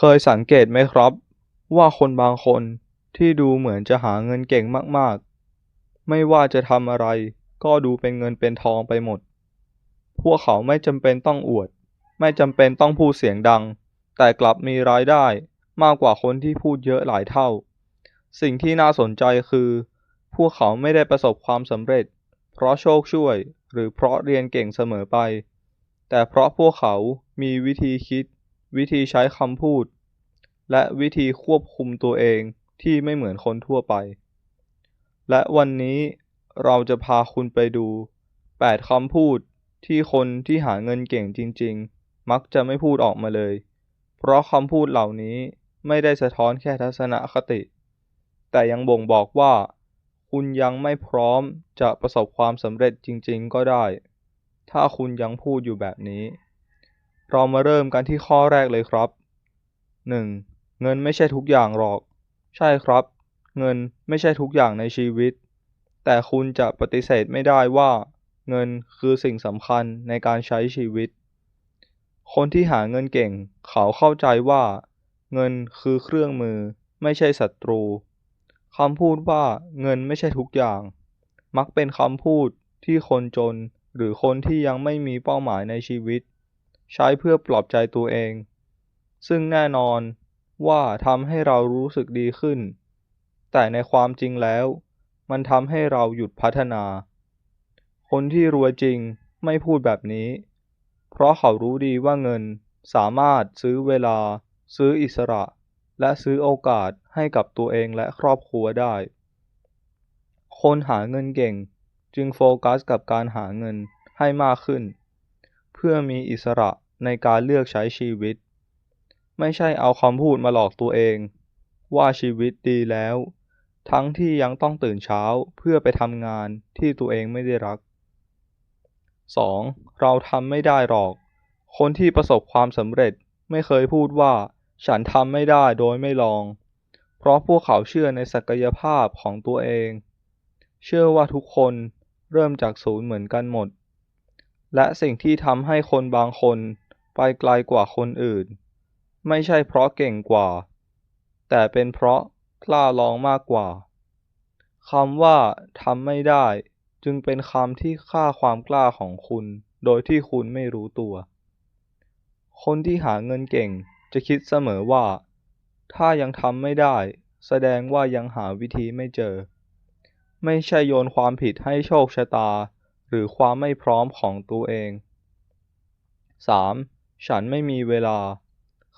เคยสังเกตไหมครับว่าคนบางคนที่ดูเหมือนจะหาเงินเก่งมากๆไม่ว่าจะทำอะไรก็ดูเป็นเงินเป็นทองไปหมดพวกเขาไม่จำเป็นต้องอวดไม่จำเป็นต้องพูดเสียงดังแต่กลับมีรายได้มากกว่าคนที่พูดเยอะหลายเท่าสิ่งที่น่าสนใจคือพวกเขาไม่ได้ประสบความสำเร็จเพราะโชคช่วยหรือเพราะเรียนเก่งเสมอไปแต่เพราะพวกเขามีวิธีคิด วิธีใช้คำพูดและวิธีควบคุมตัวเองที่ไม่เหมือนคนทั่วไปและวันนี้เราจะพาคุณไปดู8คำพูดที่คนที่หาเงินเก่งจริงๆมักจะไม่พูดออกมาเลยเพราะคำพูดเหล่านี้ไม่ได้สะท้อนแค่ทัศนคติแต่ยังบ่งบอกว่าคุณยังไม่พร้อมจะประสบความสำเร็จจริงๆก็ได้ถ้าคุณยังพูดอยู่แบบนี้ เรามาเริ่มกันที่ข้อแรกเลยครับ 1. เงินไม่ใช่ทุกอย่างหรอก ใช่ครับ เงินไม่ใช่ทุกอย่างในชีวิต แต่คุณจะปฏิเสธไม่ได้ว่าเงินคือสิ่งสำคัญในการใช้ชีวิต คนที่หาเงินเก่งเขาเข้าใจว่าเงินคือเครื่องมือไม่ใช่ศัตรูคำพูดว่าเงินไม่ใช่ทุกอย่างมักเป็นคำพูดที่คนจนหรือคนที่ยังไม่มีเป้าหมายในชีวิตใช้เพื่อปลอบใจตัวเองซึ่งแน่นอนว่าทำให้เรารู้สึกดีขึ้นแต่ในความจริงแล้วมันทำให้เราหยุดพัฒนาคนที่รวยจริงไม่พูดแบบนี้ เพราะเขารู้ดีว่าเงินสามารถซื้อเวลาซื้ออิสระและซื้อโอกาสให้กับตัวเองและครอบครัวได้คนหาเงินเก่งจึงโฟกัสกับการหาเงินให้มากขึ้นเพื่อมีอิสระในการเลือกใช้ชีวิตไม่ใช่เอาคำพูดมาหลอกตัวเองว่าชีวิตดีแล้วทั้งที่ยังต้องตื่นเช้าเพื่อไปทำงานที่ตัวเองไม่ได้รัก 2. เราทำไม่ได้หรอก คนที่ประสบความสำเร็จไม่เคยพูดว่าฉันทำไม่ได้โดยไม่ลอง เพราะพวกเขาเชื่อในศักยภาพของตัวเอง เชื่อว่าทุกคนเริ่มจากศูนย์เหมือนกันหมด และสิ่งที่ทำให้คนบางคนไปไกลกว่าคนอื่นไม่ใช่เพราะเก่งกว่า แต่เป็นเพราะกล้าลองมากกว่า คำว่าทำไม่ได้จึงเป็นคำที่ฆ่าความกล้าของคุณโดยที่คุณไม่รู้ตัว คนที่หาเงินเก่งจะคิดเสมอว่าถ้ายังทำไม่ได้แสดงว่ายังหาวิธีไม่เจอ ไม่ใช่โยนความผิดให้โชคชะตาหรือความไม่พร้อมของตัวเอง 3. ฉันไม่มีเวลา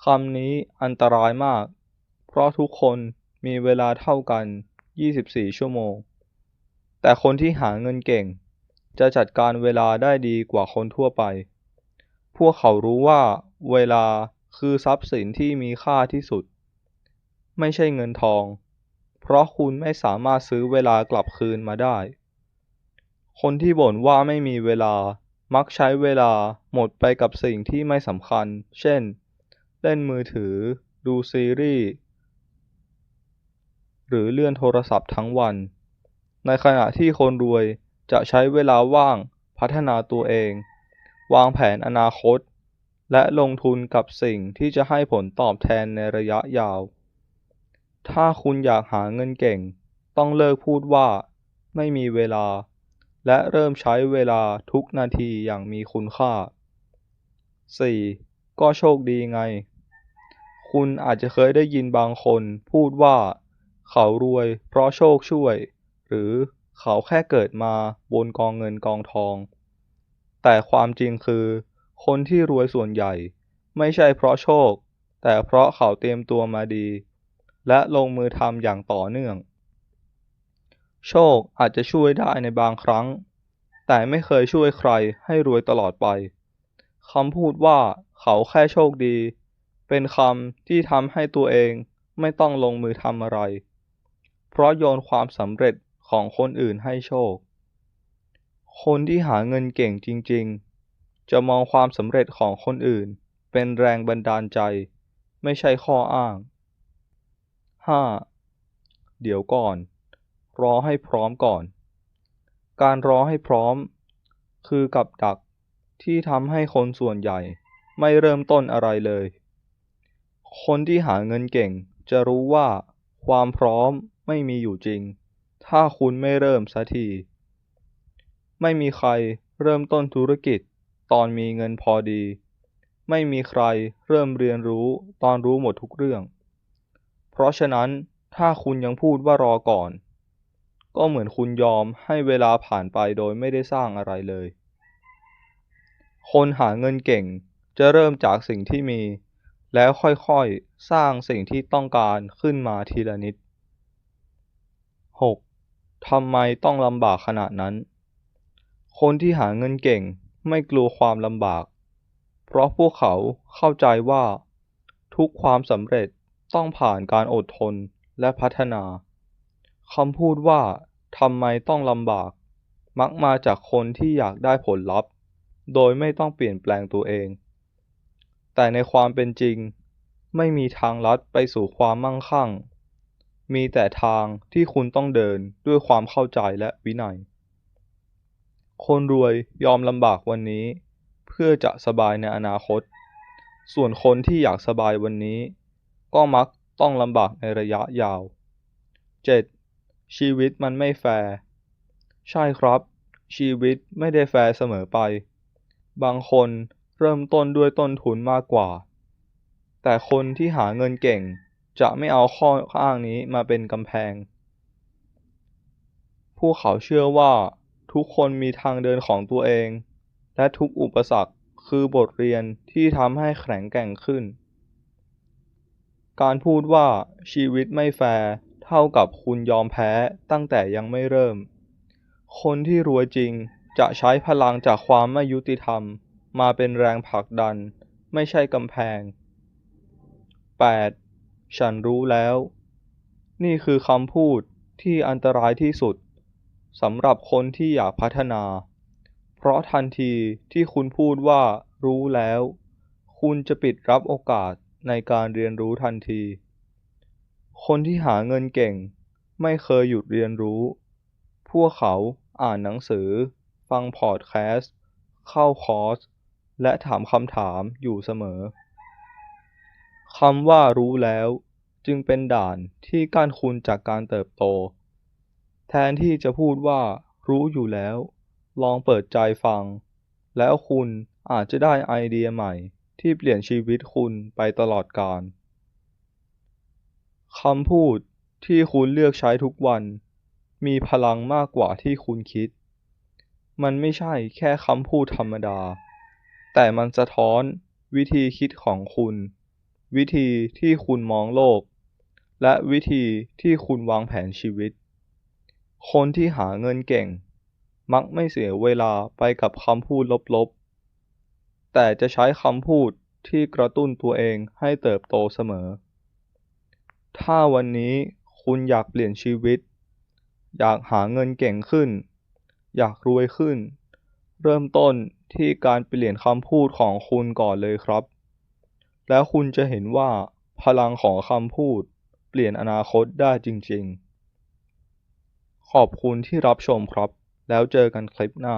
คำนี้อันตรายมาก เพราะทุกคนมีเวลาเท่ากัน 24 ชั่วโมง แต่คนที่หาเงินเก่งจะจัดการเวลาได้ดีกว่าคนทั่วไป พวกเขารู้ว่าเวลาคือทรัพย์สินที่มีค่าที่สุด ไม่ใช่เงินทอง เพราะคุณไม่สามารถซื้อเวลากลับคืนมาได้ คนที่บ่นว่าไม่มีเวลามักใช้เวลาหมดไปกับสิ่งที่ไม่สำคัญ เช่น เล่นมือถือ ดูซีรีส์หรือเลื่อนโทรศัพท์ทั้งวัน ในขณะที่คนรวยจะใช้เวลาว่างพัฒนาตัวเอง วางแผนอนาคต และลงทุนกับสิ่งที่จะให้ผลตอบแทนในระยะยาว ถ้าคุณอยากหาเงินเก่งต้องเลิกพูดว่าไม่มีเวลาและเริ่มใช้เวลาทุกนาทีอย่างมีคุณค่า 4. ก็โชคดีไง คุณอาจจะเคยได้ยินบางคนพูดว่าเขารวยเพราะโชคช่วยหรือเขาแค่เกิดมาบนกองเงินกองทองแต่ความจริงคือคนที่รวยส่วนใหญ่ไม่ใช่เพราะโชคแต่เพราะเขาเตรียมตัวมาดีและลงมือทำอย่างต่อเนื่องโชคอาจจะช่วยได้ในบางครั้งแต่ไม่เคยช่วยใครให้รวยตลอดไปคำพูดว่าเขาแค่โชคดีเป็นคำที่ทำให้ตัวเองไม่ต้องลงมือทำอะไรเพราะโยนความสำเร็จของคนอื่นให้โชคคนที่หาเงินเก่งจริงๆจะมองความสำเร็จของคนอื่นเป็นแรงบันดาลใจไม่ใช่ข้ออ้าง 5. เดี๋ยวก่อนรอให้พร้อมก่อนการรอให้พร้อมคือกับดักที่ทำให้คนส่วนใหญ่ไม่เริ่มต้นอะไรเลย คนที่หาเงินเก่งจะรู้ว่าความพร้อมไม่มีอยู่จริงถ้าคุณไม่เริ่มสักทีไม่มีใครเริ่มต้นธุรกิจตอนมีเงินพอดีไม่มีใครเริ่มเรียนรู้ตอนรู้หมดทุกเรื่องเพราะฉะนั้นถ้าคุณยังพูดว่ารอก่อนก็เหมือนคุณยอมให้เวลาผ่านไปโดยไม่ได้สร้างอะไรเลยคนหาเงินเก่งจะเริ่มจากสิ่งที่มีแล้วค่อยๆสร้างสิ่งที่ต้องการขึ้นมาทีละนิด 6. ทำไมต้องลำบากขนาดนั้นคนที่หาเงินเก่งไม่กลัวความลำบากเพราะพวกเขาเข้าใจว่าทุกความสำเร็จต้องผ่านการอดทนและพัฒนาคำพูดว่าทำไมต้องลำบากมักมาจากคนที่อยากได้ผลลัพธ์โดยไม่ต้องเปลี่ยนแปลงตัวเองแต่ในความเป็นจริงไม่มีทางลัดไปสู่ความมั่งคั่งมีแต่ทางที่คุณต้องเดินด้วยความเข้าใจและวินัยคนรวยยอมลำบากวันนี้เพื่อจะสบายในอนาคตส่วนคนที่อยากสบายวันนี้ก็มักต้องลำบากในระยะยาว 7. ชีวิตมันไม่แฟร์ใช่ครับชีวิตไม่ได้แฟร์เสมอไปบางคนเริ่มต้นด้วยต้นทุนมากกว่าแต่คนที่หาเงินเก่งจะไม่เอาข้ออ้างนี้มาเป็นกำแพงพวกเขาเชื่อว่าทุกคนมีทางเดินของตัวเองและทุกอุปสรรคคือบทเรียนที่ทำให้แข็งแกร่งขึ้นการพูดว่าชีวิตไม่แฟร์เท่ากับคุณยอมแพ้ตั้งแต่ยังไม่เริ่มคนที่รวยจริงจะใช้พลังจากความไม่ยุติธรรมมาเป็นแรงผลักดันไม่ใช่กำแพง 8. ฉันรู้แล้วนี่คือคำพูดที่อันตรายที่สุดสำหรับคนที่อยากพัฒนาเพราะทันทีที่คุณพูดว่ารู้แล้วคุณจะปิดรับโอกาสในการเรียนรู้ทันทีคนที่หาเงินเก่งไม่เคยหยุดเรียนรู้พวกเขาอ่านหนังสือฟังพอดแคสต์เข้าคอร์สและถามคำถามอยู่เสมอ คำว่ารู้แล้วจึงเป็นด่านที่กั้นคุณจากการเติบโตแทนที่จะพูดว่ารู้อยู่แล้วลองเปิดใจฟังแล้วคุณอาจจะได้ไอเดียใหม่ที่เปลี่ยนชีวิตคุณไปตลอดกาลคำพูดที่คุณเลือกใช้ทุกวันมีพลังมากกว่าที่คุณคิดมันไม่ใช่แค่คำพูดธรรมดาแต่มันสะท้อนวิธีคิดของคุณวิธีที่คุณมองโลกและวิธีที่คุณวางแผนชีวิตคนที่หาเงินเก่งมักไม่เสียเวลาไปกับคำพูดลบๆแต่จะใช้คำพูดที่กระตุ้นตัวเองให้เติบโตเสมอถ้าวันนี้คุณอยากเปลี่ยนชีวิตอยากหาเงินเก่งขึ้นอยากรวยขึ้นเริ่มต้นที่การเปลี่ยนคำพูดของคุณก่อนเลยครับแล้วคุณจะเห็นว่าพลังของคำพูดเปลี่ยนอนาคตได้จริงๆขอบคุณที่รับชมครับแล้วเจอกันคลิปหน้า